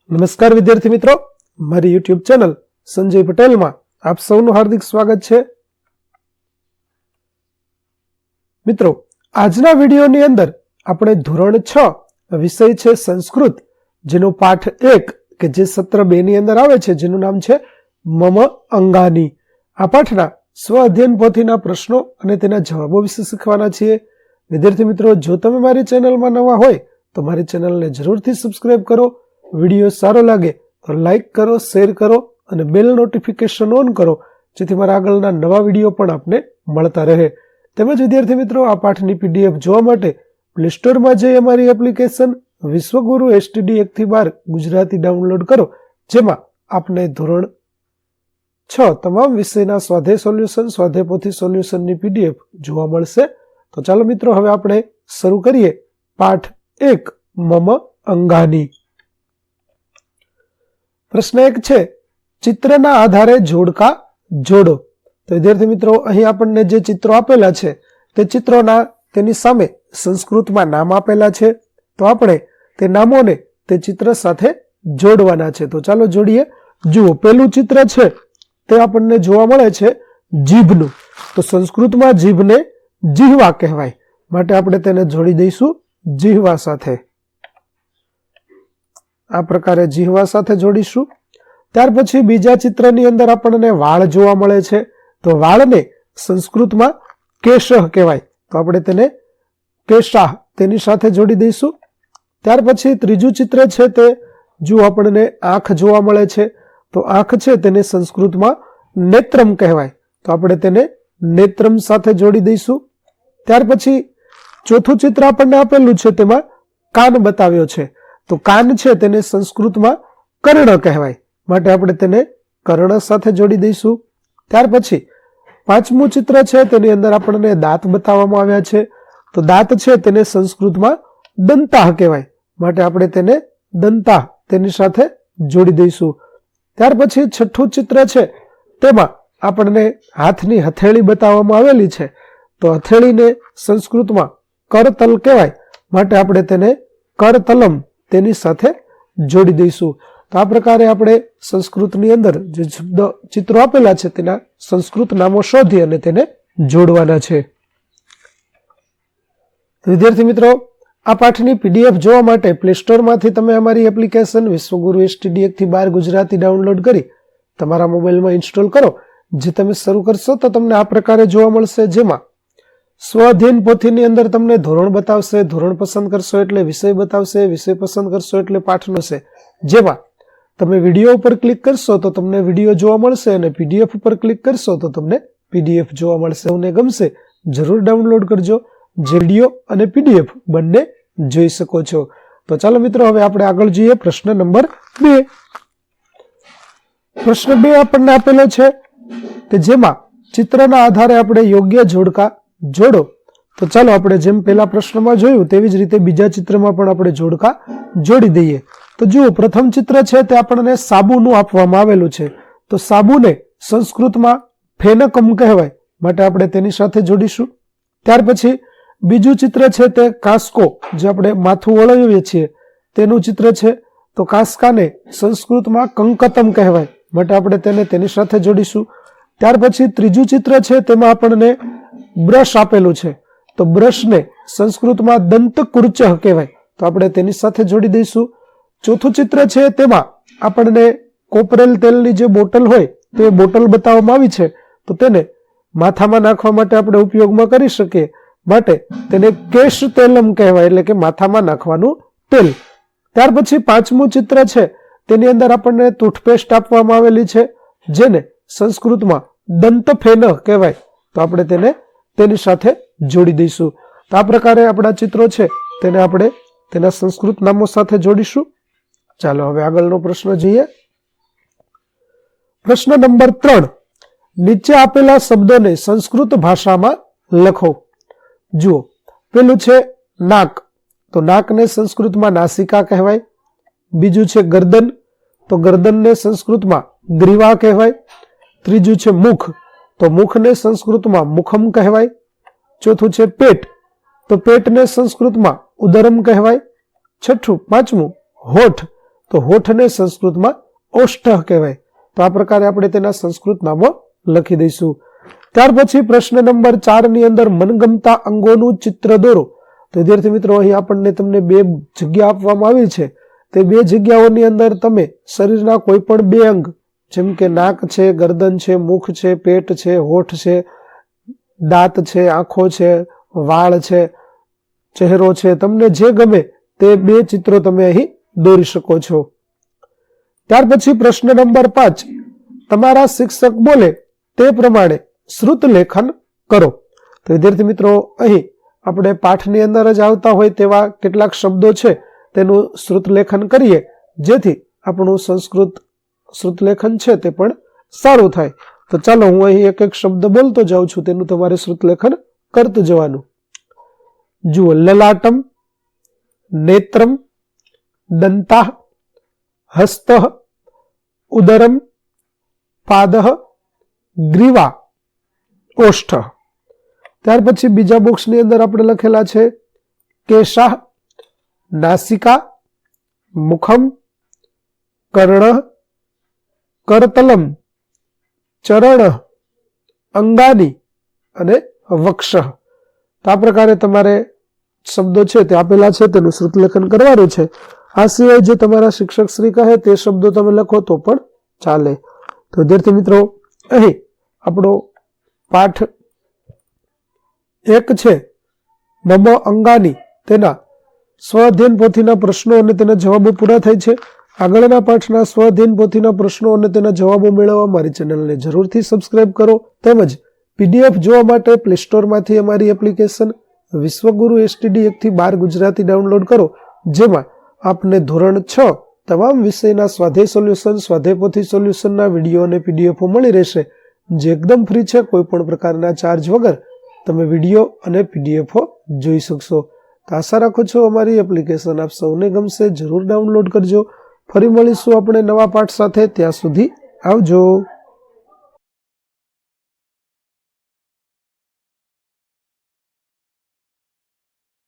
નમસ્કાર વિદ્યાર્થી મિત્રો, મારી યુટ્યુબ ચેનલ સંજય પટેલમાં આપ સૌનું હાર્દિક સ્વાગત છે. મિત્રો, આજના વિડીયોની અંદર આપણે ધોરણ 6 વિષય છે સંસ્કૃત, જેનો પાઠ 1 કે જે સત્ર 2 ની અંદર આવે છે, જેનું નામ છે મમ અંગાની. આ પાઠના સ્વ અધ્યયન પોથીના પ્રશ્નો અને તેના જવાબો વિશે શીખવાના છીએ. વિદ્યાર્થી મિત્રો, જો તમે મારી ચેનલમાં નવા હોય તો મારી ચેનલને જરૂરથી સબસ્ક્રાઇબ કરો. વિડીયો સારો લાગે તો લાઈક કરો, શેર કરો અને બેલ નોટિફિકેશન ઓન કરો, જેથી મારા આગળના નવા વિડીયો પણ આપને મળતા રહે. તેમજ વિદ્યાર્થી મિત્રો, આ પાઠની પીડીએફ જોવા માટે પ્લે સ્ટોરમાં જઈ અમારી એપ્લિકેશન વિશ્વગુરુ STD 1 થી 12 ગુજરાતી ડાઉનલોડ કરો, જેમાં આપને ધોરણ 6 તમામ વિષયના સ્વાધ્યાય સોલ્યુશન, સ્વાધ્યાય પોથી સોલ્યુશનની પીડીએફ જોવા મળશે. તો ચાલો મિત્રો, હવે આપણે શરૂ કરીએ પાઠ 1 મમ અંગાની. પ્રશ્ન 1 છે, ચિત્રના આધારે જોડકા જોડો. તો વિદ્યાર્થી મિત્રો, અહીં આપણને જે ચિત્રો આપેલા છે તે ચિત્રોના તેની સામે સંસ્કૃતમાં નામ આપેલા છે. તો આપણે તે નામોને તે ચિત્ર સાથે જોડવાના છે. તો ચાલો જોડીએ. જુઓ, પેલું ચિત્ર છે તે આપણને જોવા મળે છે જીભનું. તો સંસ્કૃતમાં જીભને જીહવા કહેવાય, માટે આપણે તેને જોડી દઈશું જીહવા સાથે. આ પ્રકારે જીહવા સાથે જોડીશું. ત્યાર પછી બીજા ચિત્રની અંદર આપણને વાળ જોવા મળે છે. તો વાળને સંસ્કૃતમાં કેશઃ કહેવાય, તો આપણે તેને કેશાહ તેની સાથે જોડી દઈશું. ત્યાર પછી ત્રીજું ચિત્ર છે તે જો આપણને આંખ જોવા મળે છે. તો આંખ છે તેને સંસ્કૃતમાં નેત્રમ કહેવાય, તો આપણે તેને નેત્રમ સાથે જોડી દઈશું. ત્યાર પછી ચોથું ચિત્ર આપણને આપેલું છે, તેમાં કાન બતાવ્યો છે. તો કાન છે તેને સંસ્કૃતમાં કર્ણ કહેવાય, માટે આપણે તેને કર્ણ સાથે જોડી દઈશું. ત્યાર પછી પાંચમું ચિત્ર છે તેની અંદર આપણને દાંત બતાવવામાં આવ્યા છે. તો દાંત છે તેને સંસ્કૃતમાં દંતાહ કહેવાય, માટે આપણે તેને દંતાહ તેની સાથે જોડી દઈશું. ત્યાર પછી છઠ્ઠું ચિત્ર છે તેમાં આપણને હાથની હથેળી બતાવવામાં આવેલી છે. તો હથેળીને સંસ્કૃતમાં કરતલ કહેવાય, માટે આપણે તેને કરતલમ તેની સાથે જોડી દઈશું. તો આ પ્રકારે આપણે સંસ્કૃતની અંદર જે ચિત્રો આપેલા છે તેના સંસ્કૃત નામો શોધી અને તેને જોડવાના છે. વિદ્યાર્થી મિત્રો, આ પાઠની પીડીએફ જોવા માટે પ્લે સ્ટોરમાંથી તમે અમારી એપ્લિકેશન વિશ્વગુરુ STD 1 થી 12 ગુજરાતી ડાઉનલોડ કરી તમારા મોબાઈલમાં ઇન્સ્ટોલ કરો. જે તમે શરૂ કરશો તો તમને આ પ્રકારે જોવા મળશે, જેમાં સ્વ અધ્યયન પોથીની અંદર તમને ધોરણ બતાવશે, ધોરણ પસંદ કરશો એટલે વિષય બતાવશે, વિષય પસંદ કરશો એટલે પાઠનો છે. જેમાં તમે વિડીયો ઉપર ક્લિક કરશો તો તમને વિડીયો જોવા મળશે અને પીડીએફ ઉપર ક્લિક કરશો તો તમને પીડીએફ જોવા મળશે. તમને ગમશે જરૂર ડાઉનલોડ કરજો, જે વિડીયો અને પીડીએફ બંને જોઈ શકો છો. તો ચાલો મિત્રો, હવે આપણે આગળ જઈએ. પ્રશ્ન નંબર 2. પ્રશ્ન 2 આપણને આપેલો છે કે જેમાં ચિત્રના આધારે આપણે યોગ્ય જોડકા જોડો. તો ચાલો આપણે જેમ પેલા પ્રશ્નમાં જોયું તેવી જ રીતે બીજા ચિત્રમાં પણ આપણે જોડકા જોડી દઈએ. તો જુઓ, પ્રથમ ચિત્ર છે તે આપણને સાબુનું આપવામાં આવેલું છે. તો સાબુને સંસ્કૃતમાં ફેનકમ કહેવાય, માટે આપણે તેની સાથે જોડીશું. ત્યાર પછી બીજું ચિત્ર છે તે કાસ્કો, જે આપણે માથું ઓળવીએ છીએ તેનું ચિત્ર છે. તો કાસ્કાને સંસ્કૃતમાં કંકતમ કહેવાય, માટે આપણે તેને તેની સાથે જોડીશું. ત્યાર પછી ત્રીજું ચિત્ર છે તેમાં આપણને બ્રશ આપેલું છે. તો બ્રશને સંસ્કૃતમાં દંતકુર્ચઃ કહેવાય, તો આપણે તેની સાથે જોડી દઈશું. ચોથું ચિત્ર છે તેમાં આપણને કોપરેલ તેલની જે બોટલ હોય તે બોટલ બતાવવામાં આવી છે. તો તેને માથામાં નાખવા માટે આપણે ઉપયોગમાં કરી શકીએ, માટે તેને કેશ તેલમ કહેવાય, એટલે કે માથામાં નાખવાનું તેલ. ત્યાર પછી પાંચમું ચિત્ર છે તેની અંદર આપણને ટૂથપેસ્ટ આપવામાં આવેલી છે, જેને સંસ્કૃતમાં દંતફેન કહેવાય, તો આપણે તેને તેની સાથે જોડી દઈશું. તો આ પ્રકારે આપણા ચિત્રો છે તેને આપણે તેના સંસ્કૃત નામો સાથે જોડીશું. ચાલો હવે આગળનો પ્રશ્ન જોઈએ. પ્રશ્ન નંબર 3. નીચે આપેલા શબ્દોને સંસ્કૃત ભાષામાં લખો. જુઓ, પેલું છે નાક. તો નાકને સંસ્કૃતમાં નાસિકા કહેવાય. બીજું છે ગરદન. તો ગરદનને સંસ્કૃતમાં ગ્રીવા કહેવાય. ત્રીજું છે મુખ. તો મુખને સંસ્કૃતમાં મુખમ કહેવાય. ચોથું છે પેટ. તો પેટને સંસ્કૃતમાં ઉદરમ કહેવાય. પાંચમું હોઠ. તો હોઠને સંસ્કૃતમાં ઓષ્ઠ કહેવાય. તો આ પ્રકારે આપણે તેના સંસ્કૃત નામો લખી દઈશું. ત્યાર પછી પ્રશ્ન નંબર 4 ની અંદર મનગમતા અંગોનું ચિત્ર દોરો. તો વિદ્યાર્થી મિત્રો, અહીં આપણને તમને 2 જગ્યા આપવામાં આવી છે. તે 2 જગ્યાઓની અંદર તમે શરીરના કોઈ પણ 2 અંગ, જેમ કે નાક છે, ગરદન છે, મુખ છે, પેટ છે, હોઠ છે, દાંત છે, આંખો છે, વાળ છે, ચહેરો છે, તમને જે ગમે તે 2 ચિત્રો તમે અહીં દોરી શકો છો. ત્યાર પછી પ્રશ્ન નંબર 5, તમારા શિક્ષક બોલે તે પ્રમાણે શ્રુત લેખન કરો. તો વિદ્યાર્થી મિત્રો, અહીં આપણે પાઠની અંદર જ આવતા હોય તેવા કેટલાક શબ્દો છે તેનું શ્રુત લેખન કરીએ, જેથી આપણું સંસ્કૃત શ્રુત લેખન છે તે પણ સારું થાય. તો ચાલો હું અહીં એક એક શબ્દ બોલતો જાઉં છું, તેનું તમારે શ્રુત લેખન કરતું જવાનું. જુઓ, લલાટમ, નેત્રમ, દંતા, હસ્ત, ઉદરમ, પાદ, ગ્રીવા, ઓષ્ઠ. ત્યાર પછી બીજા બોક્સની અંદર આપણે લખેલા છે કેશા, નાસિકા, મુખમ, કર્ણ, કરતલમ, ચરણ, અંગાની અને વક્ષ. તો આ પ્રકારે તમારે શબ્દો છે તે આપેલા છે તેનું શ્રુત લેખન કરવાનું છે. આ સિવાય જો તમારા શિક્ષક શ્રી કહે તે શબ્દો તમે લખો તો પણ ચાલે. તો વિદ્યાર્થી મિત્રો, અહીં આપણો પાઠ 1 છે મમ અંગાની, તેના સ્વઅધ્યયન પોથીના પ્રશ્નો અને તેના જવાબો પૂરા થાય છે. આગળના પાઠના સ્વઅધ્યયન પોથીના પ્રશ્નો અને તેના જવાબો મેળવવા મારી ચેનલને જરૂરથી સબસ્ક્રાઇબ કરો. તેમજ PDF જોવા માટે પ્લે સ્ટોરમાંથી અમારી એપ્લિકેશન વિશ્વગુરુ STD 1 થી 12 ગુજરાતી ડાઉનલોડ કરો, જેમાં આપને ધોરણ 6 તમામ વિષયના સ્વાધ્યાય સોલ્યુશન, સ્વાધ્યાય પોથી સોલ્યુશનના વિડીયો અને PDF મળી રહેશે, જે એકદમ ફ્રી છે. કોઈ પણ પ્રકારના ચાર્જ વગર તમે વિડીયો અને PDF જોઈ શકશો. તો આશા રાખું છું અમારી એપ્લિકેશન આપ સૌને ગમશે. જરૂર ડાઉનલોડ કરજો. ફરી મળીશું આપણે નવા પાઠ સાથે. ત્યાં સુધી આવજો.